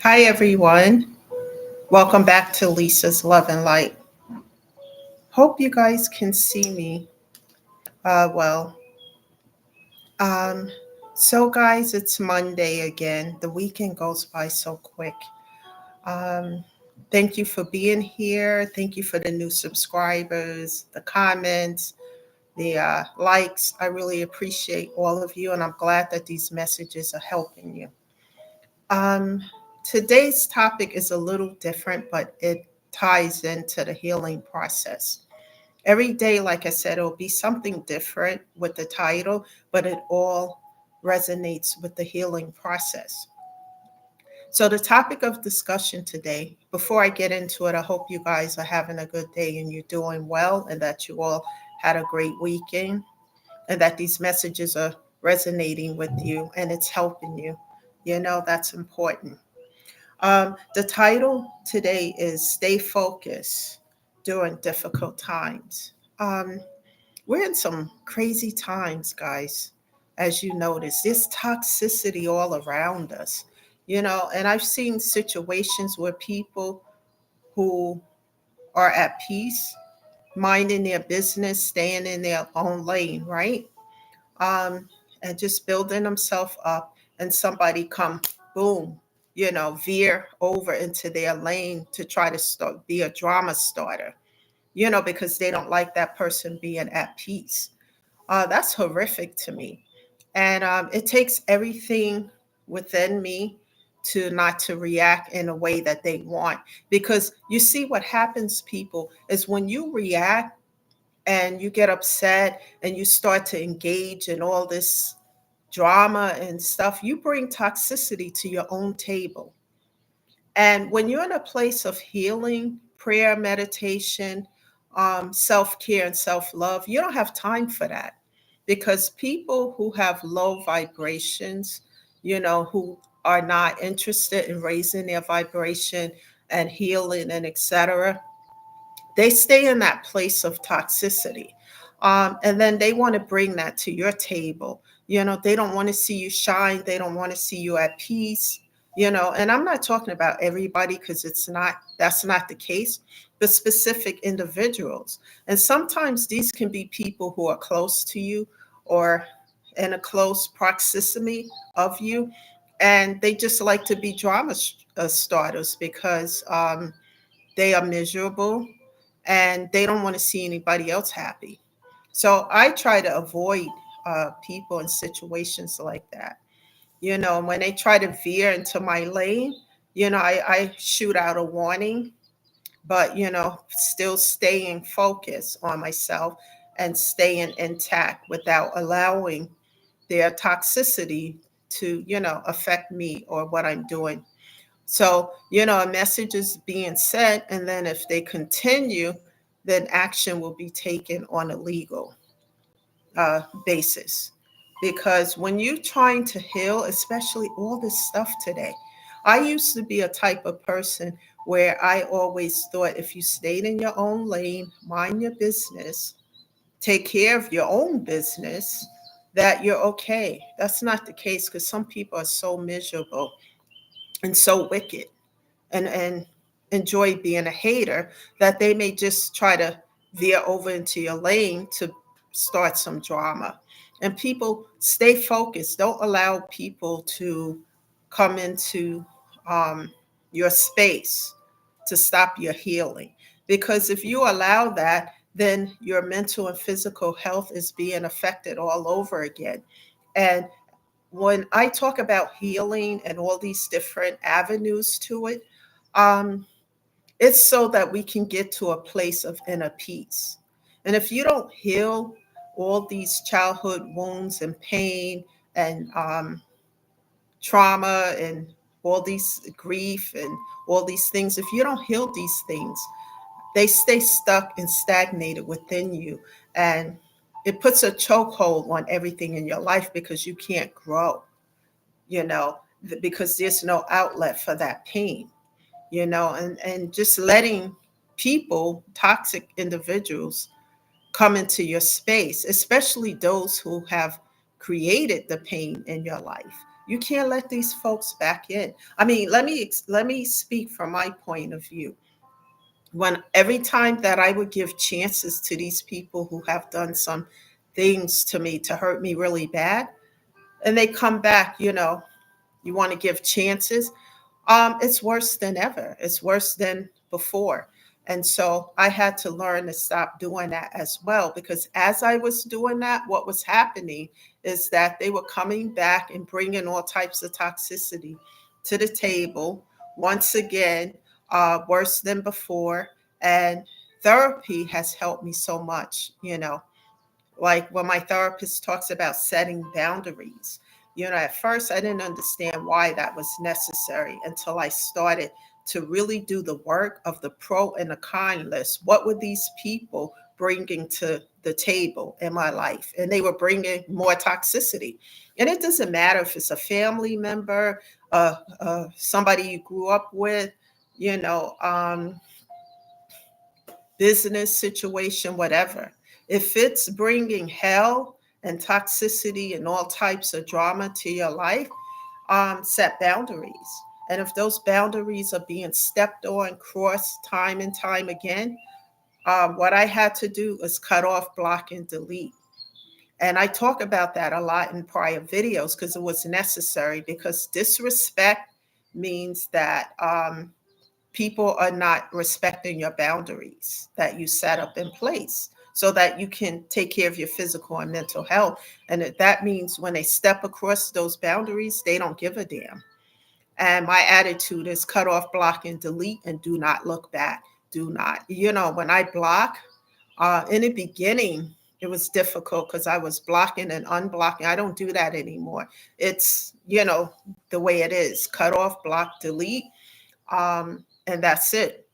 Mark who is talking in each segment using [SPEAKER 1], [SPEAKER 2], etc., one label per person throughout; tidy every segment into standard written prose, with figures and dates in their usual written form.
[SPEAKER 1] Hi, everyone. Welcome back to Lisa's Love and Light. Hope you guys can see me well. Um, guys, it's Monday again. The weekend goes by so quick. Um, Thank you for being here. Thank you for the new subscribers, the comments, the likes. I really appreciate all of you, and I'm glad that these messages are helping you. Um, Today's topic is a little different, but it ties into the healing process. Every day, like I said, it'll be something different with the title, but it all resonates with the healing process. So, the topic of discussion today, before I get into it, I hope you guys are having a good day and you're doing well, and that you all had a great weekend, and that these messages are resonating with you and it's helping you. That's important. The title today is Stay Focused During Difficult Times. Um, we're in some crazy times, guys, as you notice. There's toxicity all around us, and I've seen situations where people who are at peace, minding their business, staying in their own lane, right? um, and just building themselves up, and somebody come, boom, veer over into their lane to try to be a drama starter, because they don't like that person being at peace. That's horrific to me. And it takes everything within me to not to react in a way that they want. Because you see what happens, people, is when you react and you get upset and you start to engage in all this drama and stuff, you bring toxicity to your own table. And when you're in a place of healing, prayer, meditation, self care, and self love, you don't have time for that, because people who have low vibrations, who are not interested in raising their vibration and healing and etc., they stay in that place of toxicity. And then they want to bring that to your table. They don't want to see you shine. They don't want to see you at peace. And I'm not talking about everybody, because that's not the case, but specific individuals. And sometimes these can be people who are close to you or in a close proximity of you. And they just like to be drama starters, because they are miserable and they don't want to see anybody else happy. So I try to avoid people in situations like that. When they try to veer into my lane, I shoot out a warning, but, still staying focused on myself and staying intact without allowing their toxicity to, affect me or what I'm doing. So, a message is being sent, and then if they continue, then action will be taken on a legal basis. Because when you're trying to heal, especially all this stuff today, I used to be a type of person where I always thought if you stayed in your own lane, mind your business, take care of your own business, that you're okay. That's not the case, because some people are so miserable and so wicked and enjoy being a hater, that they may just try to veer over into your lane to start some drama. And people, stay focused. Don't allow people to come into your space to stop your healing. Because if you allow that, then your mental and physical health is being affected all over again. And when I talk about healing and all these different avenues to it, um, it's so that we can get to a place of inner peace. And if you don't heal all these childhood wounds and pain and trauma and all these grief and all these things, if you don't heal these things, they stay stuck and stagnated within you. And it puts a chokehold on everything in your life, because you can't grow, because there's no outlet for that pain, and just letting people, toxic individuals, come into your space, especially those who have created the pain in your life. You can't let these folks back in. I mean, let me speak from my point of view. When every time that I would give chances to these people who have done some things to me to hurt me really bad, and they come back, you want to give chances, it's worse than ever. It's worse than before. And so I had to learn to stop doing that as well, because as I was doing that, what was happening is that they were coming back and bringing all types of toxicity to the table once again, worse than before. And therapy has helped me so much, like when my therapist talks about setting boundaries. At first I didn't understand why that was necessary until I started to really do the work of the pro and the con list. What were these people bringing to the table in my life? And they were bringing more toxicity. And it doesn't matter if it's a family member, somebody you grew up with, you know, um, business situation, whatever. If it's bringing hell and toxicity and all types of drama to your life, set boundaries. And if those boundaries are being stepped on, crossed time and time again, what I had to do is cut off, block, and delete. And I talk about that a lot in prior videos because it was necessary, because disrespect means that people are not respecting your boundaries that you set up in place so that you can take care of your physical and mental health. And that means when they step across those boundaries, they don't give a damn. And my attitude is cut off, block, and delete, and do not look back. Do not. When I block, in the beginning, it was difficult because I was blocking and unblocking. I don't do that anymore. It's, the way it is: cut off, block, delete, and that's it.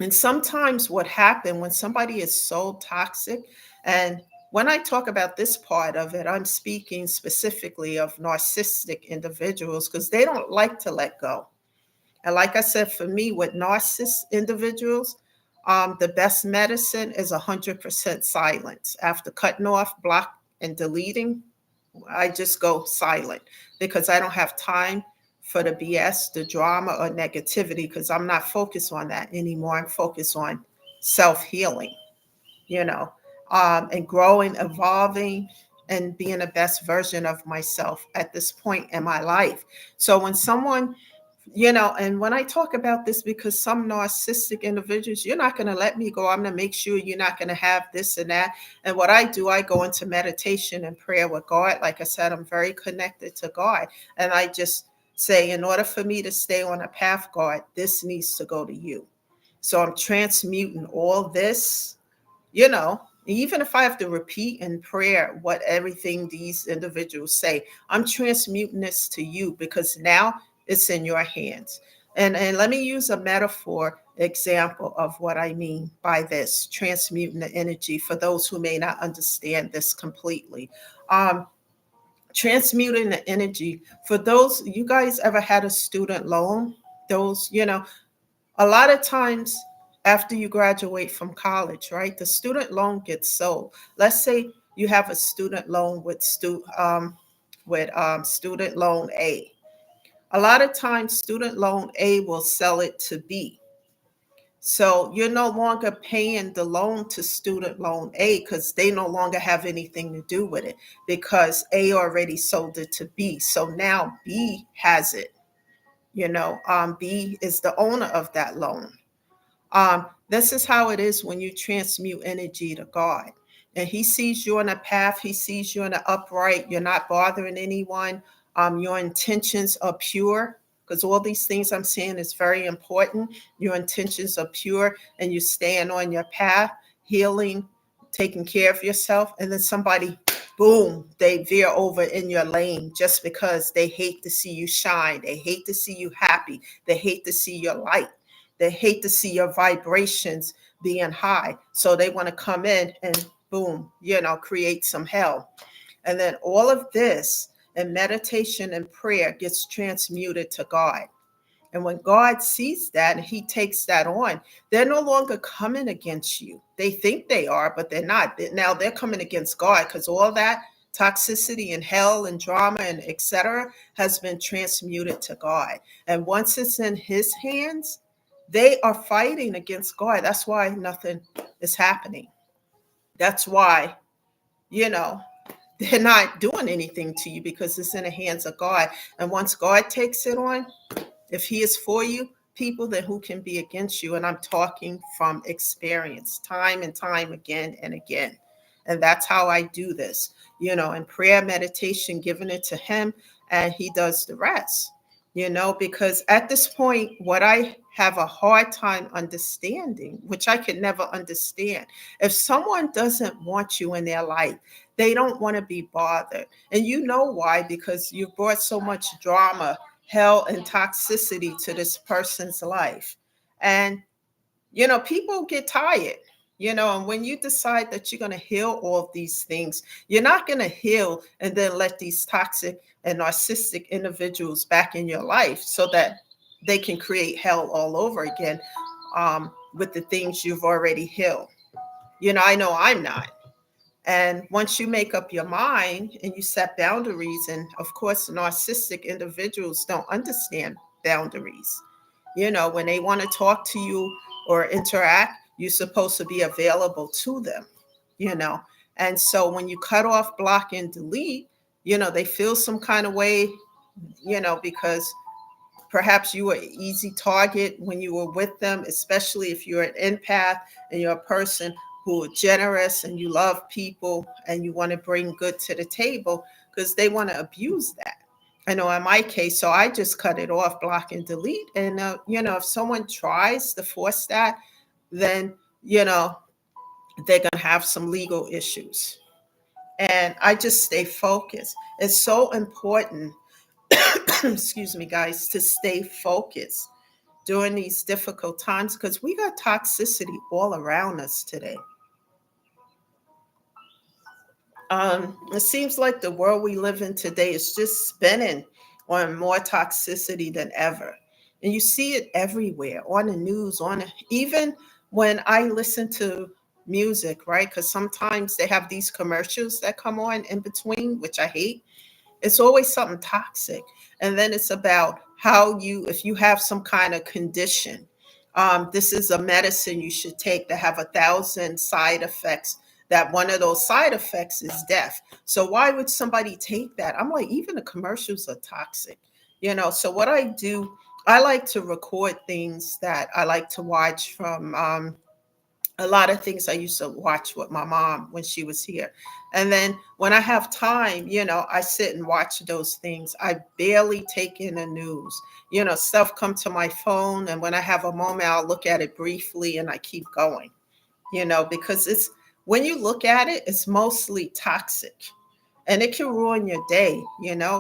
[SPEAKER 1] And sometimes what happened when somebody is so toxic, and when I talk about this part of it, I'm speaking specifically of narcissistic individuals because they don't like to let go. And like I said, for me, with narcissist individuals, the best medicine is 100% silence. After cutting off, block, and deleting, I just go silent because I don't have time for the BS, the drama, or negativity, because I'm not focused on that anymore. I'm focused on self healing, you know, and growing, evolving, and being the best version of myself at this point in my life. So when someone, and when I talk about this, because some narcissistic individuals, you're not going to let me go. I'm going to make sure you're not going to have this and that. And what I do, I go into meditation and prayer with God. Like I said, I'm very connected to God. And I just say, in order for me to stay on a path, God, this needs to go to you. So I'm transmuting all this, even if I have to repeat in prayer what everything these individuals say, I'm transmuting this to you because now it's in your hands. And let me use a metaphor example of what I mean by this transmuting the energy for those who may not understand this completely. Um, Transmuting the energy for those, you guys ever had a student loan? Those, a lot of times after you graduate from college, right, the student loan gets sold. Let's say you have a student loan with student loan A. A lot of times student loan A will sell it to B. So you're no longer paying the loan to student loan A because they no longer have anything to do with it because A already sold it to B. So now B has it. B is the owner of that loan. This is how it is when you transmute energy to God. And He sees you on a path, He sees you in the upright, you're not bothering anyone. Your intentions are pure, because all these things I'm saying is very important. Your intentions are pure and you stand on your path, healing, taking care of yourself, and then somebody, boom, they veer over in your lane just because they hate to see you shine. They hate to see you happy. They hate to see your light. They hate to see your vibrations being high. So they want to come in and boom, create some hell. And then all of this and meditation and prayer gets transmuted to God. And when God sees that and He takes that on, they're no longer coming against you. They think they are, but they're not. Now they're coming against God because all that toxicity and hell and drama and etc. has been transmuted to God. And once it's in his hands, they are fighting against God. That's why nothing is happening. That's why, you know, they're not doing anything to you because it's in the hands of God. And once God takes it on, if he is for you, people, then who can be against you? And I'm talking from experience, time and time again and again. And that's how I do this, in prayer, meditation, giving it to him, and he does the rest, because at this point, what I have a hard time understanding, which I could never understand, if someone doesn't want you in their life, they don't want to be bothered. And you know why? Because you brought so much drama, hell, and toxicity to this person's life. And, people get tired, and when you decide that you're going to heal all of these things, you're not going to heal and then let these toxic and narcissistic individuals back in your life so that they can create hell all over again with the things you've already healed. I know I'm not. And once you make up your mind and you set boundaries, and of course, narcissistic individuals don't understand boundaries. When they want to talk to you or interact, you're supposed to be available to them, you know. And so when you cut off, block, and delete, they feel some kind of way, because perhaps you were an easy target when you were with them, especially if you're an empath and you're a person who are generous and you love people and you want to bring good to the table, because they want to abuse that. I know in my case, so I just cut it off, block and delete. And, if someone tries to force that, then, they're going to have some legal issues. And I just stay focused. It's so important, excuse me, guys, to stay focused during these difficult times because we got toxicity all around us today. It seems like the world we live in today is just spinning on more toxicity than ever. And you see it everywhere on the news, even when I listen to music, right? Because sometimes they have these commercials that come on in between, which I hate. It's always something toxic. And then it's about how if you have some kind of condition, this is a medicine you should take that have 1,000 side effects, that one of those side effects is death. So why would somebody take that? I'm like, even the commercials are toxic, So what I do, I like to record things that I like to watch from a lot of things I used to watch with my mom when she was here. And then when I have time, I sit and watch those things. I barely take in the news. Stuff come to my phone. And when I have a moment, I'll look at it briefly and I keep going, because it's when you look at it, it's mostly toxic and it can ruin your day.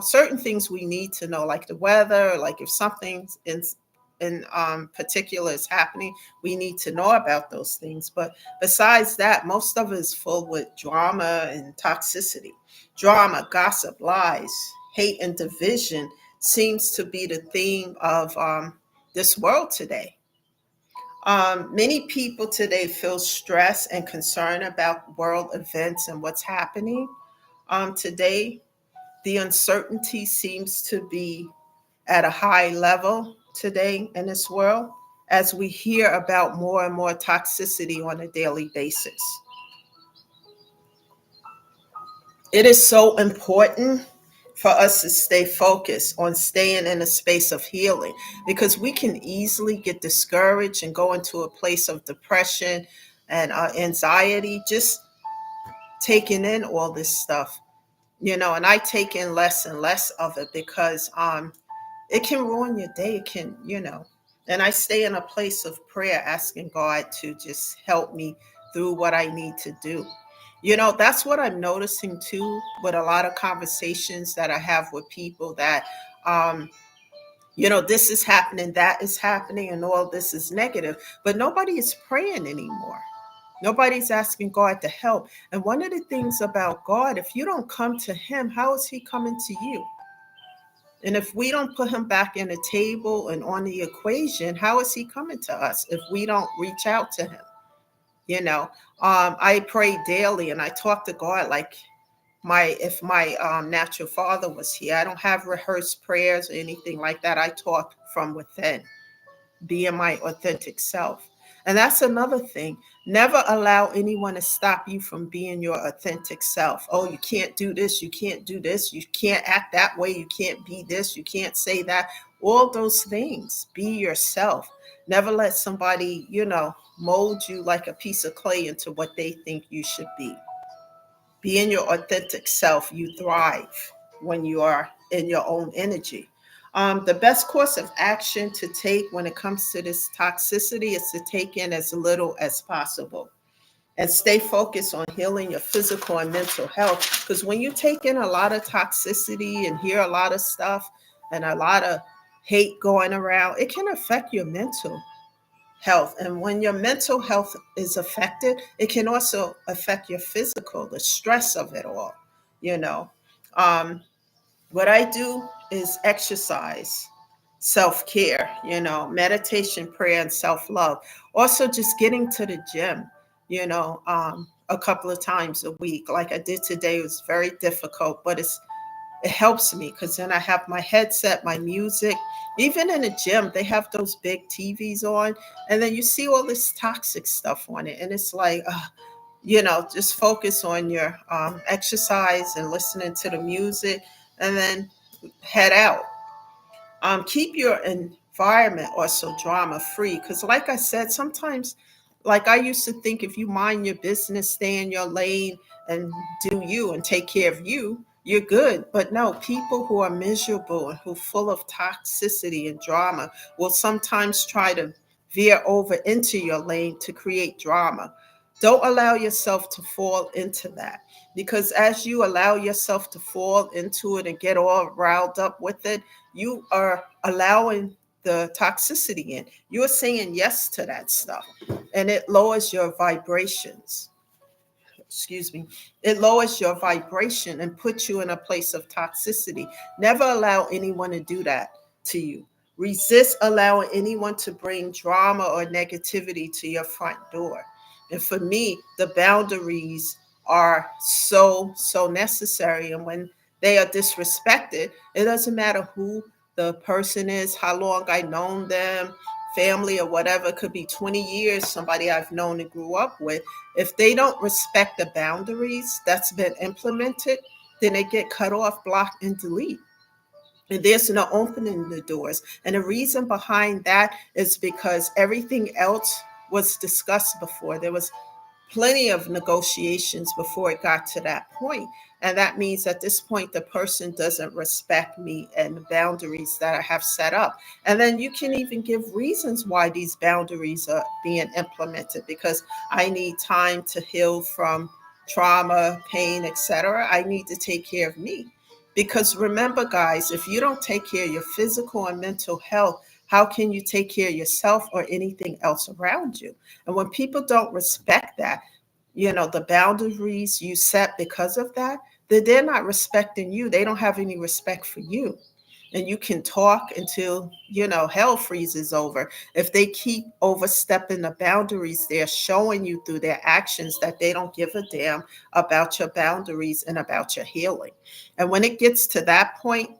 [SPEAKER 1] Certain things we need to know, like the weather, like if something's in particular is happening, we need to know about those things. But besides that, most of it is full with drama and toxicity. Drama, gossip, lies, hate, and division seems to be the theme of this world today. Many people today feel stress and concern about world events and what's happening. Today, the uncertainty seems to be at a high level today in this world as we hear about more and more toxicity on a daily basis. It is so important for us to stay focused on staying in a space of healing because we can easily get discouraged and go into a place of depression and anxiety, just taking in all this stuff, and I take in less and less of it because it can ruin your day. It can, and I stay in a place of prayer, asking God to just help me through what I need to do. That's what I'm noticing too with a lot of conversations that I have with people that, this is happening, that is happening, and all this is negative, but nobody is praying anymore. Nobody's asking God to help. And one of the things about God, if you don't come to him, how is he coming to you? And if we don't put him back in the table and on the equation, how is he coming to us if we don't reach out to him? I pray daily and I talk to God like my natural father was here. I don't have rehearsed prayers or anything like that. I talk from within, being my authentic self. And that's another thing. Never allow anyone to stop you from being your authentic self. Oh, you can't do this, you can't do this, you can't act that way, you can't be this, you can't say that. All those things. Be yourself. Never let somebody, mold you like a piece of clay into what they think you should be. Being your authentic self, you thrive when you are in your own energy. The best course of action to take when it comes to this toxicity is to take in as little as possible and stay focused on healing your physical and mental health. Because when you take in a lot of toxicity and hear a lot of stuff and a lot of hate going around, it can affect your mental health. And when your mental health is affected, it can also affect your physical, the stress of it all. You know, um, what I do is exercise, self care, meditation, prayer, and self love. Also, just getting to the gym, a couple of times a week, like I did today. It was very difficult, but it helps me because then I have my headset, my music. Even in the gym, they have those big TVs on, and then you see all this toxic stuff on it. And it's like, just focus on your exercise and listening to the music, and then head out. Keep your environment also drama free. Because, like I said, sometimes, like I used to think, if you mind your business, stay in your lane, and do you and take care of you, you're good. But no, people who are miserable and who are full of toxicity and drama will sometimes try to veer over into your lane to create drama. Don't allow yourself to fall into that, because as you allow yourself to fall into it and get all riled up with it, you are allowing the toxicity in. You're saying yes to that stuff, and it lowers your vibrations. Excuse me. It lowers your vibration and puts you in a place of toxicity. Never allow anyone to do that to you. Resist allowing anyone to bring drama or negativity to your front door. And for me, the boundaries are so necessary. And when they are disrespected, it doesn't matter who the person is, how long I've known them, family or whatever. It could be 20 years, somebody I've known and grew up with. If they don't respect the boundaries that's been implemented, then they get cut off, blocked, and delete. And there's no opening the doors. And the reason behind that is because everything else was discussed before. There was plenty of negotiations before it got to that point. And that means at this point, the person doesn't respect me and the boundaries that I have set up. And then you can even give reasons why these boundaries are being implemented, because I need time to heal from trauma, pain, etc. I need to take care of me. Because remember, guys, if you don't take care of your physical and mental health, how can you take care of yourself or anything else around you? And when people don't respect that, the boundaries you set because of that, then they're not respecting you. They don't have any respect for you. And you can talk until, hell freezes over. If they keep overstepping the boundaries, they're showing you through their actions that they don't give a damn about your boundaries and about your healing. And when it gets to that point,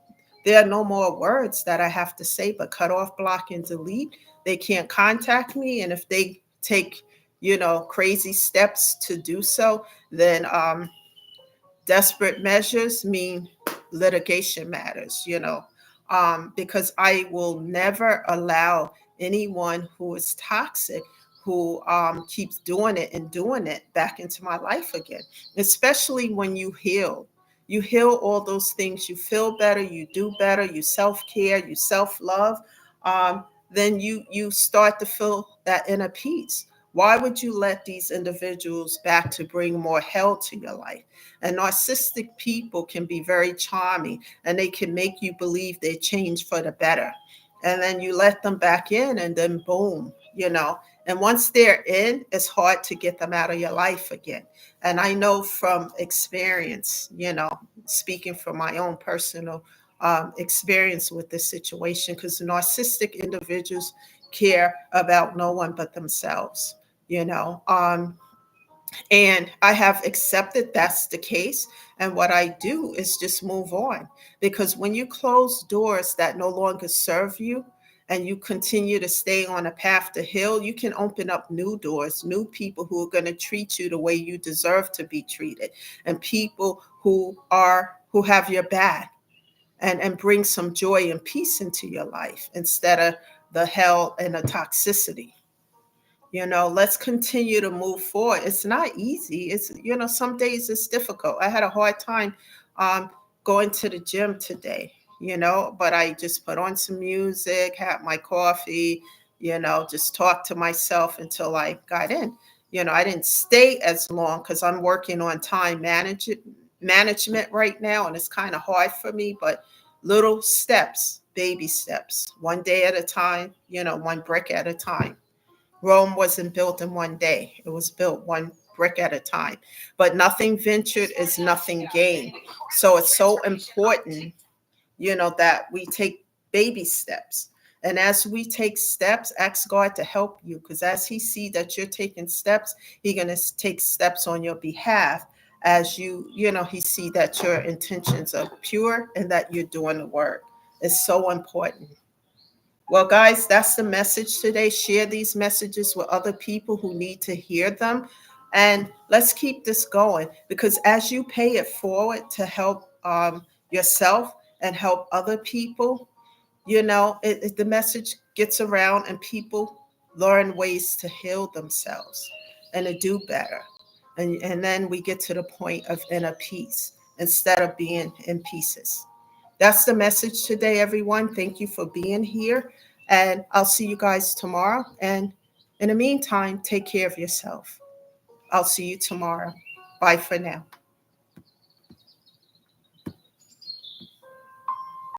[SPEAKER 1] there are no more words that I have to say but cut off, block, and delete. They can't contact me. And if they take, crazy steps to do so, then desperate measures mean litigation matters, because I will never allow anyone who is toxic, who keeps doing it back into my life again, especially when you heal. You heal all those things, you feel better, you do better, you self-care, you self-love, then you start to feel that inner peace. Why would you let these individuals back to bring more hell to your life? And narcissistic people can be very charming, and they can make you believe they changed for the better. And then you let them back in, and then boom, And once they're in, it's hard to get them out of your life again. And I know from experience, speaking from my own personal experience with this situation, because narcissistic individuals care about no one but themselves, you know. And I have accepted that's the case. And what I do is just move on. Because when you close doors that no longer serve you and you continue to stay on a path to heal, you can open up new doors, new people who are going to treat you the way you deserve to be treated, and people who have your back and bring some joy and peace into your life instead of the hell and the toxicity. Let's continue to move forward. It's not easy. Some days it's difficult. I had a hard time um, going to the gym today, but I just put on some music, had my coffee, just talk to myself until I got in. I didn't stay as long because I'm working on management right now, and it's kind of hard for me, but little steps, baby steps, one day at a time, one brick at a time. Rome wasn't built in one day. It was built one brick at a time. But nothing ventured is nothing gained. So it's so important, that we take baby steps. And as we take steps, ask God to help you, because as He see that you're taking steps, He's going to take steps on your behalf. As He see that your intentions are pure and that you're doing the work. It's so important. Well, guys, that's the message today. Share these messages with other people who need to hear them. And let's keep this going, because as you pay it forward to help yourself and help other people, the message gets around and people learn ways to heal themselves and to do better. And then we get to the point of inner peace instead of being in pieces. That's the message today, everyone. Thank you for being here. And I'll see you guys tomorrow. And in the meantime, take care of yourself. I'll see you tomorrow. Bye for now.